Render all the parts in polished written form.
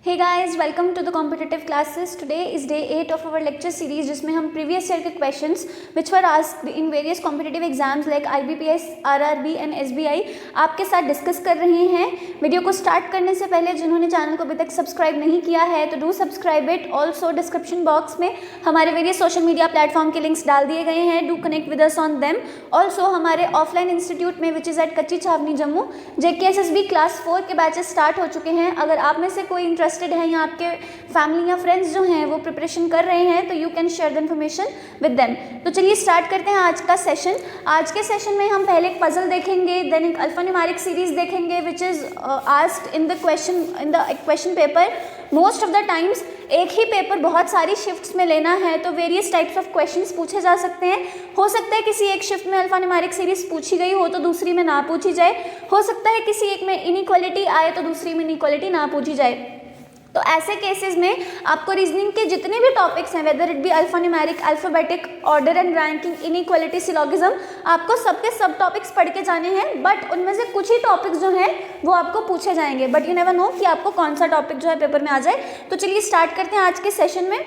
Hey guys, welcome to the competitive classes. Today is day 8 of our lecture series जिसमें हम previous year के questions which were asked in various competitive exams like IBPS, RRB and SBI आपके साथ discuss कर रहे हैं। Video को start करने से पहले जिन्होंने चैनल को अभी तक सब्सक्राइब नहीं किया है तो do subscribe it. Also description box में हमारे वेरियस सोशल मीडिया प्लेटफॉर्म के लिंक्स डाल दिए गए हैं, do connect with us on them. Also हमारे ऑफलाइन इंस्टीट्यूट में विच इज़ एट कच्ची छावनी जम्मू JKSSB क्लास 4 के बैचेस स्टार्ट हो चुके हैं। अगर आप में से कोई इंटरेस्टेड है या आपके फैमिली या फ्रेंड्स जो हैं वो प्रिपरेशन कर रहे हैं तो you can share the information with them. तो चलिए स्टार्ट करते हैं आज का सेशन। आज के सेशन में हम पहले एक पजल देखेंगे, देन एक अल्फान्यूमेरिक सीरीज देखेंगे which is asked in the question paper. Most of the times एक ही पेपर बहुत सारी शिफ्ट्स में लेना है तो वेरियस टाइप्स ऑफ क्वेश्चंस पूछे जा सकते हैं। हो सकता है किसी एक शिफ्ट में अल्फान्यूमेरिक सीरीज पूछी गई हो तो दूसरी में ना पूछी जाए, हो सकता है किसी एक में इनइक्वालिटी आए तो दूसरी में इनइक्वालिटी ना पूछी जाए। तो ऐसे केसेस में आपको रीजनिंग के जितने भी टॉपिक्स हैं, whether it be alphanumeric, alphabetic, order and ranking, inequality, syllogism, आपको सबके सब टॉपिक्स पढ़ के जाने हैं। बट उनमें से कुछ ही टॉपिक्स जो हैं वो आपको पूछे जाएंगे, बट यू नेवर नो कि आपको कौन सा टॉपिक जो है पेपर में आ जाए। तो चलिए स्टार्ट करते हैं आज के सेशन में।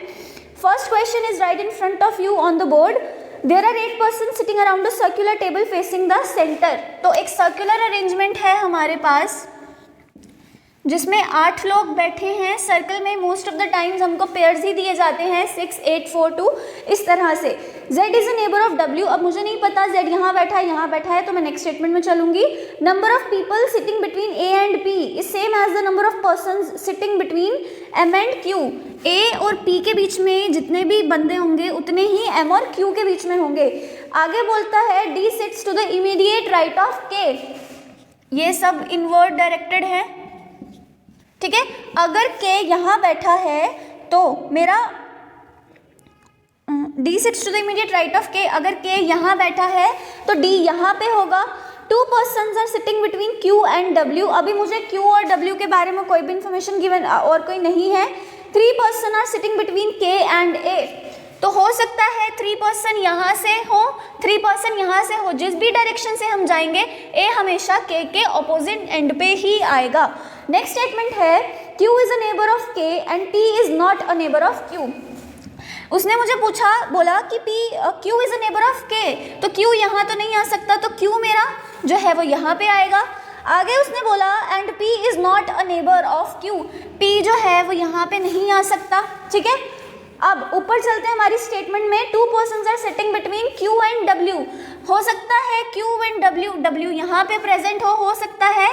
First question is right in front of you on the board. There are 8 person sitting around a circular table facing the centre. तो एक सर्कुलर अरेंजमेंट है हमारे पास जिसमें 8 लोग बैठे हैं सर्कल में। मोस्ट ऑफ द टाइम्स हमको पेयर्स ही दिए जाते हैं 6, 8, 4, 2 इस तरह से। Z is a neighbour of W। अब मुझे नहीं पता Z यहाँ बैठा है तो मैं नेक्स्ट स्टेटमेंट में चलूंगी। Number of people sitting between A and P is same as the number of persons sitting between M and Q। A और P के बीच में जितने भी बंदे होंगे उतने ही M और Q के बीच में होंगे। आगे बोलता है D sits to the immediate right of K। ये सब इनवर्ड डायरेक्टेड है, ठीक है। अगर K यहाँ बैठा है तो मेरा D sits to the immediate right of K। अगर K यहाँ बैठा है तो D यहाँ पे होगा। 2 persons are sitting between Q and W। अभी मुझे Q और W के बारे में कोई भी इंफॉर्मेशन गिवन और कोई नहीं है। 3 person are sitting between K and A। तो हो सकता है 3 पर्सन यहाँ से हो, 3 पर्सन यहाँ से हो। जिस भी डायरेक्शन से हम जाएंगे A हमेशा K के ऑपोजिट एंड पे ही आएगा। नेक्स्ट स्टेटमेंट है Q is a neighbour of K and P is not a neighbour of Q। उसने मुझे बोला कि Q is a neighbour of K, तो Q यहाँ तो नहीं आ सकता, तो Q मेरा जो है वो यहाँ पे आएगा। आगे उसने बोला and P is not a neighbour of Q। P जो है वो यहाँ पे नहीं आ सकता, ठीक है। अब ऊपर चलते हैं हमारी स्टेटमेंट में। 2 persons are sitting between Q and W। हो सकता है Q एंड W यहाँ पे प्रेजेंट हो सकता है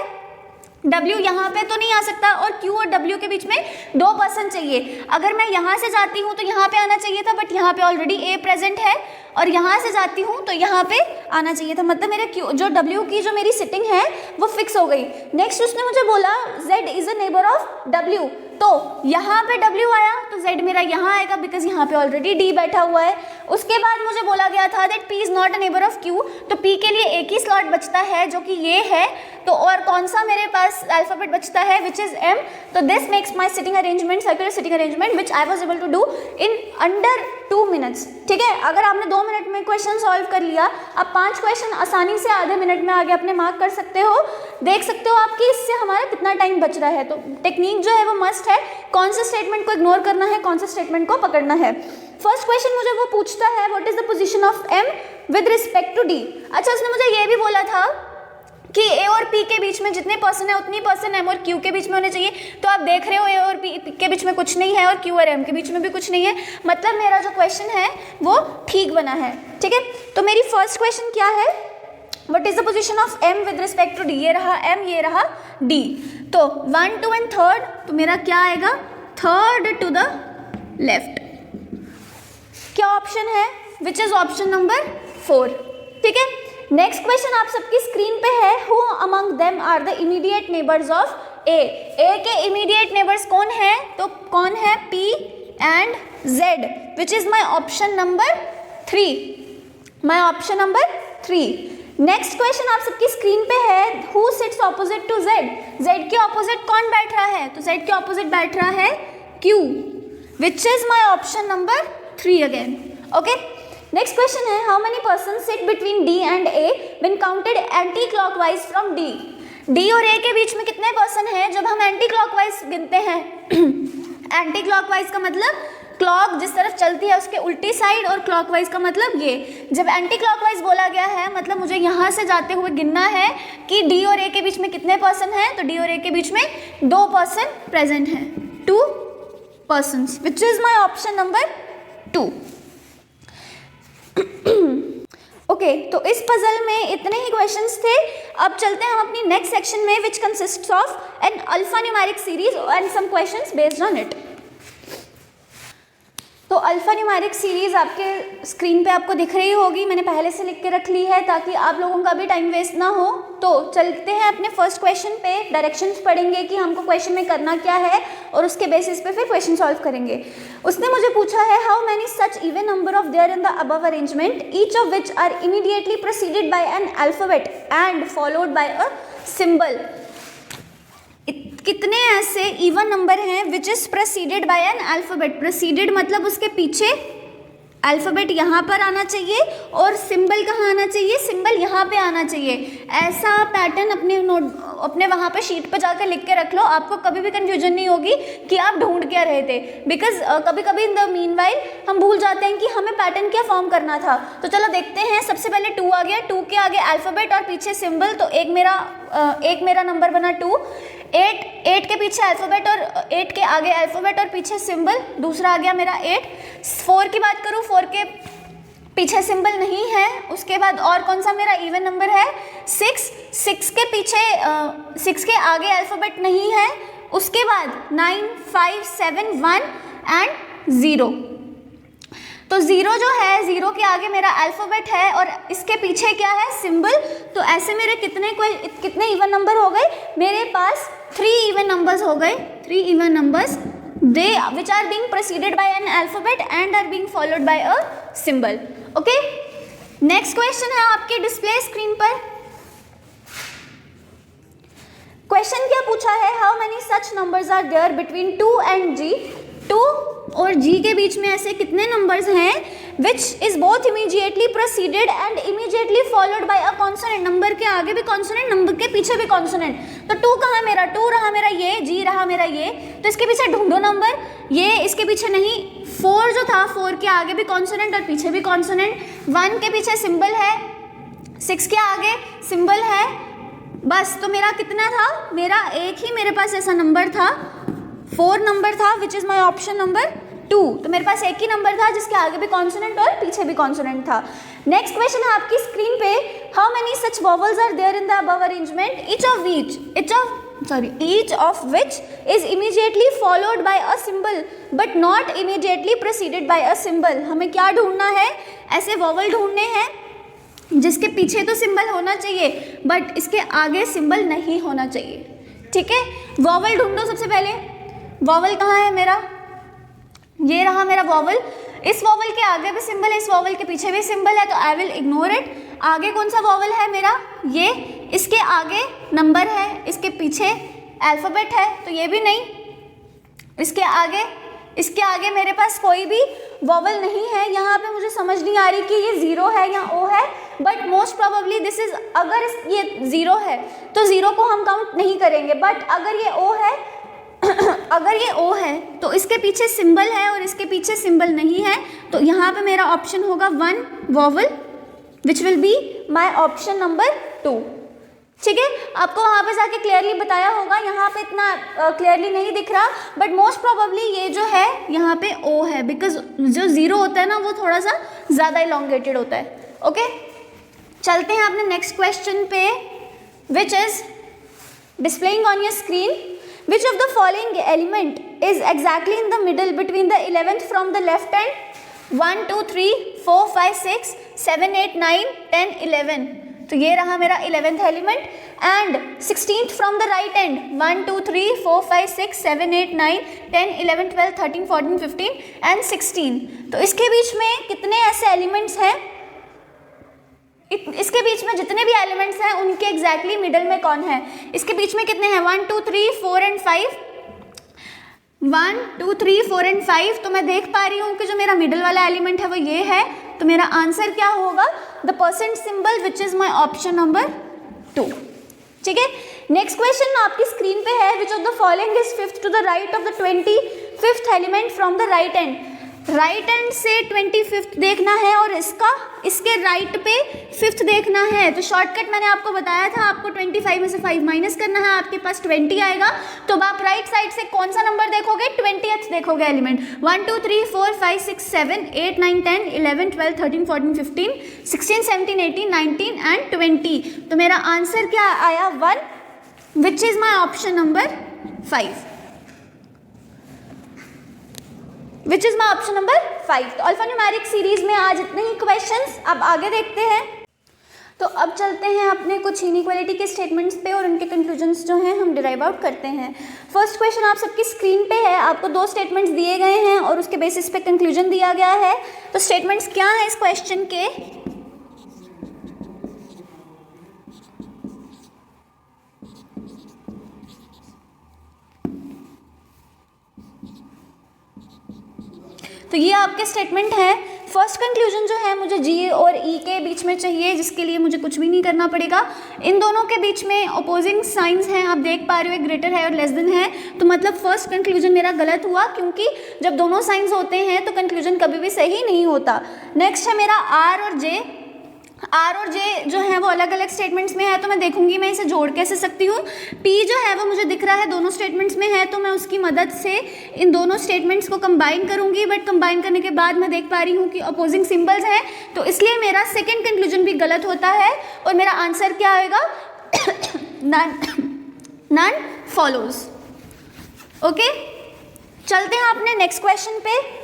W यहाँ पे तो नहीं आ सकता, और Q और W के बीच में 2 पर्सन चाहिए। अगर मैं यहाँ से जाती हूँ तो यहाँ पे आना चाहिए था, बट यहाँ पे ऑलरेडी A प्रेजेंट है, और यहाँ से जाती हूँ तो यहाँ पे आना चाहिए था। मतलब मेरे Q जो W की जो मेरी सिटिंग है वो फिक्स हो गई। नेक्स्ट उसने मुझे बोला Z is a neighbour of W। तो यहाँ पे W आया तो Z मेरा यहाँ आएगा बिकॉज यहाँ पे ऑलरेडी D बैठा हुआ है। उसके बाद मुझे बोला गया था that P is not a neighbour of Q। तो P के लिए एक ही स्लॉट बचता है जो कि ये है। तो और कौन सा मेरे पास अल्फाबेट बचता है विच इज M। तो this makes my sitting arrangement, circular sitting arrangement which I was able to do in under 2 minutes, ठीक है। अगर आपने 2 मिनट में क्वेश्चन सॉल्व कर लिया, आप 5 क्वेश्चन आसानी से आधे मिनट में आगे अपने मार्क कर सकते हो। देख सकते हो आपकी इससे हमारा कितना टाइम बच रहा है। तो टेक्निक जो है वो मस्ट है, कौन से स्टेटमेंट को इग्नोर करना है, कौन से स्टेटमेंट को पकड़ना है। फर्स्ट क्वेश्चन मुझे वो पूछता है what is the position of M with respect to D। अच्छा, उसने मुझे ये भी बोला था कि A और P के बीच में जितने पर्सन है उतनी पर्सन M और Q के बीच में होने चाहिए। तो आप देख रहे हो A और P के बीच में कुछ नहीं है और Q और M के बीच में भी कुछ नहीं है। मतलब मेरा जो क्वेश्चन है वो ठीक बना है, ठीक है। तो मेरी फर्स्ट क्वेश्चन क्या है, what is the position of M with respect to D। ये रहा M, ये रहा D। तो 1, 2 एंड 3rd, तो मेरा क्या आएगा 3rd टू द लेफ्ट। क्या ऑप्शन है, विच इज ऑप्शन नंबर 4, ठीक है। नेक्स्ट क्वेश्चन आप सबकी स्क्रीन पे है, who among them are the immediate neighbours of A। A के इमीडिएट नेबर्स कौन है, तो कौन है P and Z, which is my option number 3, my option number 3। Next question आप सबकी स्क्रीन पे है, who sits opposite to Z। Z के ऑपोजिट कौन बैठ रहा है, तो Z के ऑपोजिट बैठ रहा है Q, which is my option number 3 again, okay. Next question है, how many person sit between D and A when counted anti clockwise from D। D और A के बीच में कितने पर्सन हैं जब हम एंटी क्लॉकवाइज गिनते हैं, एंटी क्लॉकवाइज का मतलब क्लॉक जिस तरफ चलती है उसके उल्टी साइड, और क्लॉकवाइज का मतलब ये। जब एंटी क्लॉकवाइज बोला गया है मतलब मुझे यहाँ से जाते हुए गिनना है कि डी और ए के बीच में कितने पर्सन हैं, तो डी और ए के बीच में 2 पर्सन प्रेजेंट हैं, 2 persons, which is my option number 2. Okay तो इस पजल में इतने ही क्वेश्चंस थे। अब चलते हैं हम अपनी नेक्स्ट सेक्शन में, which consists of an alpha numeric series and some questions based on it. तो अल्फा न्यूमेरिक सीरीज आपके स्क्रीन पे आपको दिख रही होगी, मैंने पहले से लिख के रख ली है ताकि आप लोगों का भी टाइम वेस्ट ना हो। तो चलते हैं अपने फर्स्ट क्वेश्चन पे, डायरेक्शंस पढ़ेंगे कि हमको क्वेश्चन में करना क्या है और उसके बेसिस पे फिर क्वेश्चन सॉल्व करेंगे। उसने मुझे पूछा है how many such even number of there in the above arrangement each of which are immediately proceeded by an alphabet and followed by a symbol. कितने ऐसे इवन नंबर हैं which is proceeded by an alphabet. Proceeded मतलब उसके पीछे alphabet यहाँ पर आना चाहिए और सिंबल कहाँ आना चाहिए, सिंबल यहाँ पे आना चाहिए। ऐसा पैटर्न अपने वहाँ पे शीट पे जाकर लिख के रख लो, आपको कभी भी कंफ्यूजन नहीं होगी कि आप ढूंढ क्या रहे थे। बिकॉज कभी कभी इन द मीनवाइल हम भूल जाते हैं कि हमें पैटर्न क्या फॉर्म करना था। तो चलो देखते हैं। सबसे पहले 2 आ गया, 2 के आगे अल्फाबेट और पीछे सिंबल, तो एक मेरा नंबर बना 2। 8 के पीछे अल्फाबेट और 8 के आगे अल्फाबेट और पीछे सिंबल, दूसरा आ गया मेरा 8। 4 की बात करूँ, 4 के पीछे सिंबल नहीं है। उसके बाद और कौन सा मेरा इवन नंबर है, 6 के पीछे 6 के आगे अल्फाबेट नहीं है। उसके बाद 9, 5, 7, 1 एंड 0। तो 0 जो है, 0 के आगे मेरा अल्फाबेट है और इसके पीछे क्या है, सिंबल। तो ऐसे मेरे कितने इवन नंबर हो गए, मेरे पास 3 इवन नंबर्स हो गए। 3 even numbers they which are being proceeded by an alphabet and are being followed by a symbol. Okay, next question है आपके डिस्प्ले स्क्रीन पर। क्वेश्चन क्या पूछा है, how many such numbers are there between 2 and G। 2 और G के बीच में ऐसे कितने नंबर्स हैं which is both immediately proceeded and immediately followed by a consonant. Number के आगे भी कॉन्सोनेंट, नंबर के पीछे भी कॉन्सोनेंट। तो 2 कहाँ मेरा, 2 रहा मेरा ये, G रहा मेरा ये, तो इसके पीछे ढूंढो नंबर। ये इसके पीछे नहीं, 4 जो था, 4 के आगे भी कॉन्सोनेंट और पीछे भी कॉन्सोनेंट। 1 के पीछे सिंबल है, 6 के आगे सिंबल है, बस। तो मेरा कितना था, मेरा एक ही मेरे पास ऐसा नंबर था, 4 नंबर था विच इज माई ऑप्शन नंबर 2। तो मेरे पास एक ही नंबर था जिसके आगे भी कॉन्सोनेंट और पीछे भी कॉन्सोनेंट था। नेक्स्ट क्वेश्चन है आपकी स्क्रीन पे, how many such vowels are there in the above arrangement each of which is immediately followed by a symbol but not immediately preceded by a symbol। हमें क्या ढूंढना है, ऐसे वॉवल ढूंढने हैं जिसके पीछे तो सिंबल होना चाहिए बट इसके आगे सिंबल नहीं होना चाहिए। ठीक है, वॉवल ढूंढो। सबसे पहले वॉवल कहाँ है मेरा, ये रहा मेरा वॉवल। इस वॉवल के आगे भी सिंबल है, इस वॉवल के पीछे भी सिंबल है, तो आई विल इग्नोर इट। आगे कौन सा वॉवल है मेरा, ये, इसके आगे नंबर है, इसके पीछे अल्फाबेट है, तो ये भी नहीं। इसके आगे मेरे पास कोई भी वॉवल नहीं है। यहाँ पे मुझे समझ नहीं आ रही कि ये 0 है या O है, but most probably this is, अगर ये 0 है तो 0 को हम काउंट नहीं करेंगे, बट अगर ये O है अगर ये O है तो इसके पीछे सिंबल है और इसके पीछे सिंबल नहीं है, तो यहाँ पे मेरा ऑप्शन होगा 1 vowel which will be my option number 2। ठीक है, आपको वहाँ पे जाके क्लियरली बताया होगा, यहाँ पे इतना क्लियरली नहीं दिख रहा, बट मोस्ट प्रोबेबली ये जो है यहाँ पे O है, बिकॉज जो 0 होता है ना वो थोड़ा सा ज़्यादा इलोंगेटेड होता है। ओके, चलते हैं अपने नेक्स्ट क्वेश्चन पे, which is displaying on your screen. Which of the following element is exactly in the middle between the 11th from the left hand? 1, 2, 3, 4, 5, 6, 7, 8, 9, 10, 11। तो ये रहा मेरा 11th element. And 16th from the right and, 1, 2, 3, 4, 5, 6, 7, 8, 9, 10, 11, 12, 13, 14, 15 and 16। तो इसके बीच में कितने ऐसे elements हैं, इसके बीच में जितने भी एलिमेंट्स हैं उनके एग्जैक्टली मिडल में कौन है। इसके बीच में कितने हैं, 1, 2, 3, 4 एंड 5, 1, 2, 3, 4 एंड 5। तो मैं देख पा रही हूँ कि जो मेरा मिडल वाला एलिमेंट है वो ये है, तो मेरा आंसर क्या होगा, the percent symbol which is my option number 2। ठीक है, नेक्स्ट क्वेश्चन आपकी स्क्रीन पे है, which of the following is fifth to the right of the 25th element from the right end. Right end से 25th देखना है और इसके राइट पे 5th देखना है। तो शॉर्टकट मैंने आपको बताया था, आपको 25 में से 5 माइनस करना है, आपके पास 20 आएगा। तो अब आप राइट साइड से कौन सा नंबर देखोगे, 20th देखोगे एलिमेंट। 1 2 3 4 5 6 7 8 9 10 11 12 13 14 15 16 17 18 19 एंड 20। तो मेरा आंसर क्या आया 1, विच is my option number 5, which is my option number 5। तो अल्फान्यूमेरिक सीरीज में आज इतने ही क्वेश्चंस। अब आगे देखते हैं। तो अब चलते हैं अपने कुछ इनइक्वालिटी के स्टेटमेंट्स पे और उनके कंक्लूजन्स जो हैं हम डिराइव आउट करते हैं। फर्स्ट क्वेश्चन आप सबकी स्क्रीन पे है, आपको 2 स्टेटमेंट्स दिए गए हैं और उसके बेसिस पे कंक्लूजन दिया गया है। तो स्टेटमेंट्स क्या है इस क्वेश्चन के, तो ये आपके स्टेटमेंट है। फर्स्ट कंक्लूजन जो है मुझे जी और ई के बीच में चाहिए, जिसके लिए मुझे कुछ भी नहीं करना पड़ेगा। इन दोनों के बीच में अपोजिंग साइंस हैं, आप देख पा रहे हो, एक ग्रेटर है और लेस देन है। तो मतलब फर्स्ट कंक्लूजन मेरा गलत हुआ, क्योंकि जब दोनों साइंस होते हैं तो कंक्लूजन कभी भी सही नहीं होता। नेक्स्ट है मेरा आर और जे। आर और जे जो है वो अलग अलग स्टेटमेंट्स में है, तो मैं देखूंगी मैं इसे जोड़ कैसे सकती हूँ। पी जो है वो मुझे दिख रहा है दोनों स्टेटमेंट्स में है, तो मैं उसकी मदद से इन दोनों स्टेटमेंट्स को कंबाइन करूंगी। बट कंबाइन करने के बाद मैं देख पा रही हूँ कि अपोजिंग सिंबल्स हैं, तो इसलिए मेरा सेकेंड कंक्लूजन भी गलत होता है और मेरा आंसर क्या आएगा, नन फॉलोज। ओके, चलते हैं अपने नेक्स्ट क्वेश्चन पे।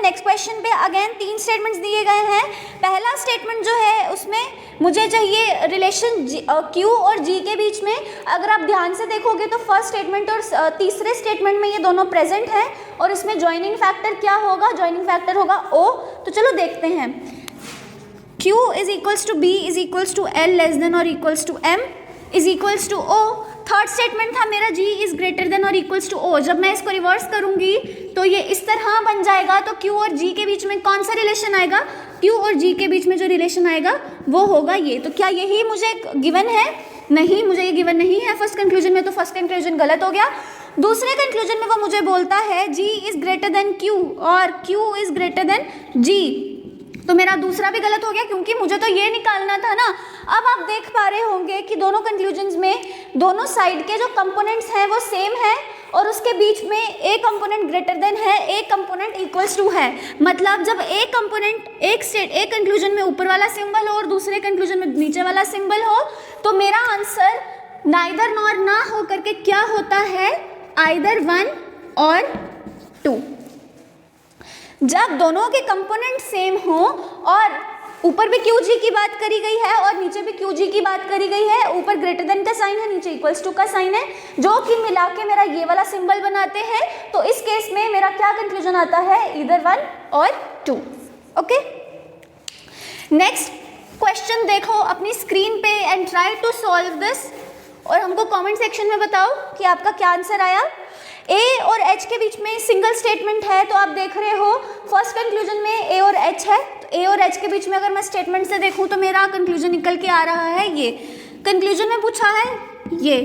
नेक्स्ट क्वेश्चन पे अगेन 3 स्टेटमेंट्स दिए गए हैं। पहला स्टेटमेंट जो है उसमें मुझे चाहिए रिलेशन क्यू और जी के बीच में। अगर आप ध्यान से देखोगे तो फर्स्ट स्टेटमेंट और तीसरे स्टेटमेंट में ये दोनों प्रेजेंट हैं और इसमें ज्वाइनिंग फैक्टर क्या होगा, ज्वाइनिंग फैक्टर होगा ओ। तो चलो देखते हैं। Q is equals to B is equals to L less than और equals to M is equals to O. Third statement था मेरा G इज ग्रेटर देन और इक्वल्स टू O। जब मैं इसको रिवर्स करूंगी तो ये इस तरह बन जाएगा। तो Q और G के बीच में कौन सा रिलेशन आएगा, Q और G के बीच में जो रिलेशन आएगा वो होगा ये। तो क्या यही मुझे गिवन है? नहीं, मुझे ये गिवन नहीं है फर्स्ट कंक्लूजन में, तो फर्स्ट कंक्लूजन गलत हो गया। दूसरे कंक्लूजन में वो मुझे बोलता है G is greater then Q और Q is greater then G, तो मेरा दूसरा भी गलत हो गया, क्योंकि मुझे तो ये निकालना था ना। अब आप देख पा रहे होंगे कि दोनों कंक्लूजन्स में दोनों साइड के जो कंपोनेंट्स हैं वो सेम है और उसके बीच में एक कंपोनेंट ग्रेटर देन है, एक कंपोनेंट इक्वल्स टू है। मतलब जब एक कंपोनेंट एक कंक्लूजन में ऊपर वाला सिंबल हो और दूसरे कंक्लूजन में नीचे वाला सिंबल हो, तो मेरा आंसर नाइदर नॉर ना हो करके क्या होता है, आइदर 1 और 2। जब दोनों के कंपोनेंट सेम हो और ऊपर भी QG की बात करी गई है और नीचे भी QG की बात करी गई है, ऊपर ग्रेटर देन का साइन है, नीचे इक्वल्स टू का साइन है, जो कि मिला के मेरा ये वाला सिंबल बनाते हैं, तो इस केस में मेरा क्या कंक्लूजन आता है, इधर 1 और 2। ओके, नेक्स्ट क्वेश्चन देखो अपनी स्क्रीन पे and try to solve this और हमको कमेंट सेक्शन में बताओ कि आपका क्या आंसर आया। A और H के बीच में सिंगल स्टेटमेंट है, तो आप देख रहे हो फर्स्ट कंक्लूजन में A और H है, तो A और H के बीच में अगर मैं स्टेटमेंट से देखूं तो मेरा कंक्लूजन निकल के आ रहा है ये। कंक्लूजन में पूछा है ये,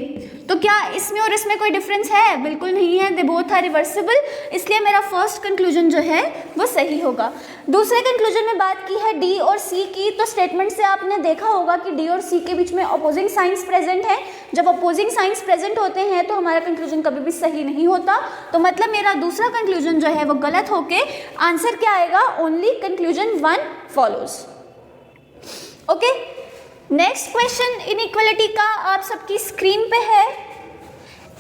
तो क्या इसमें और इसमें कोई डिफरेंस है? बिल्कुल नहीं है, दे बोथ आर रिवर्सिबल, इसलिए मेरा फर्स्ट कंक्लूजन जो है वो सही होगा। दूसरे कंक्लूजन में बात की है D और C की, तो स्टेटमेंट से आपने देखा होगा कि D और C के बीच में अपोजिंग साइंस प्रेजेंट है। जब अपोजिंग साइंस प्रेजेंट होते हैं तो हमारा कंक्लूजन कभी भी सही नहीं होता, तो मतलब मेरा दूसरा कंक्लूजन जो है वो गलत होके आंसर क्या आएगा, only conclusion 1 follows. Okay, next question inequality का आप सबकी स्क्रीन पे है।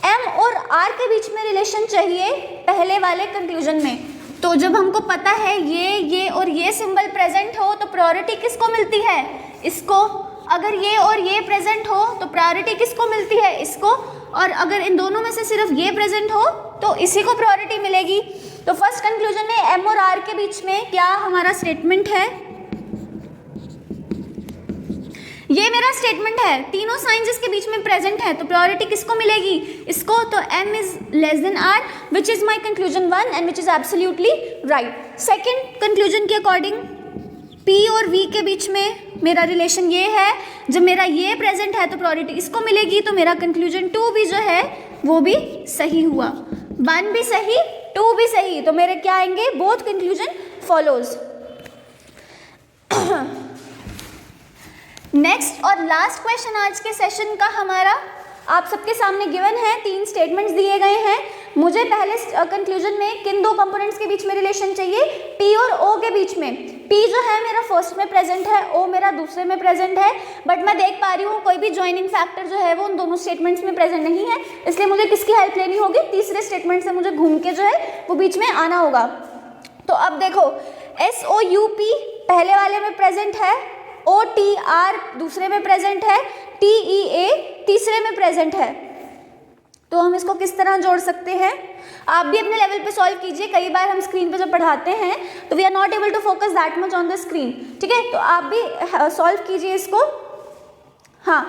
M और R के बीच में रिलेशन चाहिए पहले वाले कंक्लूजन में, तो जब हमको पता है ये और ये सिंबल प्रेजेंट हो तो प्रायोरिटी किसको मिलती है, इसको। अगर ये और ये प्रेजेंट हो तो प्रायोरिटी किसको मिलती है, इसको। और अगर इन दोनों में से सिर्फ ये प्रेजेंट हो तो इसी को प्रायोरिटी मिलेगी। तो फर्स्ट कंक्लूजन में M और R के बीच में क्या हमारा स्टेटमेंट है, ये मेरा स्टेटमेंट है, तीनों साइंस इसके बीच में प्रेजेंट है, तो प्रायोरिटी किसको मिलेगी, इसको। तो M is less then R, which is my conclusion 1 and which is absolutely right. Second conclusion के अकॉर्डिंग P और V के बीच में मेरा रिलेशन ये है, जब मेरा ये प्रेजेंट है तो प्रायोरिटी इसको मिलेगी, तो मेरा कंक्लूजन 2 भी जो है वो भी सही हुआ। 1 भी सही, 2 भी सही, तो मेरे क्या आएंगे, बोथ कंक्लूजन फॉलोज। नेक्स्ट और लास्ट क्वेश्चन आज के सेशन का हमारा आप सबके सामने गिवन है, 3 स्टेटमेंट्स दिए गए हैं। मुझे पहले कंक्लूजन में किन 2 कंपोनेंट्स के बीच में रिलेशन चाहिए, P और O के बीच में। P जो है मेरा फर्स्ट में प्रेजेंट है, O मेरा दूसरे में प्रेजेंट है, बट मैं देख पा रही हूँ कोई भी ज्वाइनिंग फैक्टर जो है वो उन दोनों स्टेटमेंट्स में प्रेजेंट नहीं है, इसलिए मुझे किसकी हेल्प लेनी होगी, तीसरे स्टेटमेंट से मुझे घूम के जो है वो बीच में आना होगा। तो अब देखो SOUP पहले वाले में प्रेजेंट है, OTR दूसरे में प्रेजेंट है, TEA तीसरे में प्रेजेंट है। तो हम इसको किस तरह जोड़ सकते हैं, आप भी अपने लेवल पे सॉल्व कीजिए। कई बार हम स्क्रीन पे जब पढ़ाते हैं तो we are not able to focus that much on the screen, ठीक है, तो आप भी सॉल्व कीजिए इसको। हाँ,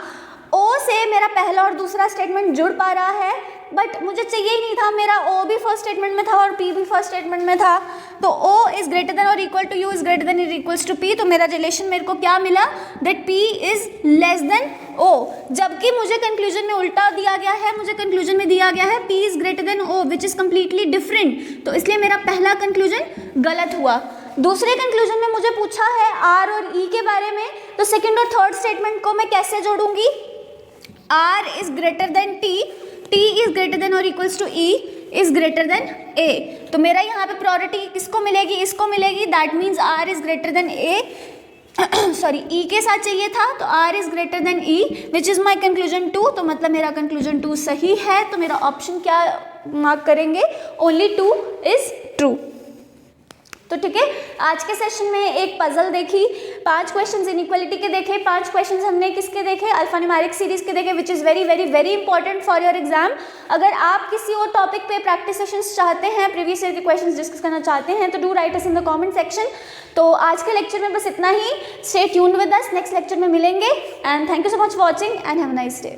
O से मेरा पहला और दूसरा स्टेटमेंट जुड़ पा रहा है, बट मुझे चाहिए ही नहीं था, मेरा O भी फर्स्ट स्टेटमेंट में था और P भी फर्स्ट स्टेटमेंट में था, तो O is greater than or equal to U is greater than और इक्वल्स टू P, तो मेरा रिलेशन मेरे को क्या मिला, that P is less than O, जबकि मुझे कंक्लूजन में उल्टा दिया गया है, मुझे कंक्लूजन में दिया गया है P is greater then O which is completely different, तो इसलिए मेरा पहला कंक्लूजन गलत हुआ। दूसरे कंक्लूजन में मुझे पूछा है R और E के बारे में, तो सेकेंड और थर्ड स्टेटमेंट को मैं कैसे जोड़ूंगी, R is greater than T, T is greater than और equals to E is greater than A, तो मेरा यहाँ पे प्रायोरिटी किसको मिलेगी, इसको मिलेगी, that means R is greater than A, sorry E के साथ चाहिए था, तो R is greater then E which is my conclusion 2, तो मतलब मेरा कंक्लूजन 2 सही है, तो मेरा ऑप्शन क्या मार्क करेंगे, ओनली 2 इज ट्रू। तो ठीक है, आज के सेशन में एक पजल देखी, 5 क्वेश्चंस इनइक्वालिटी के देखे, 5 क्वेश्चंस हमने किसके देखे, अल्फान्यूमेरिक सीरीज के देखे, which is very very very important for your exam. अगर आप किसी और टॉपिक पे प्रैक्टिस सेशंस चाहते हैं, प्रीवियस ईयर के क्वेश्चंस डिस्कस करना चाहते हैं, तो do write us in the comment section. तो आज के लेक्चर में बस इतना ही, stay tuned with us, next lecture में मिलेंगे, and thank you so much for watching and have a nice day.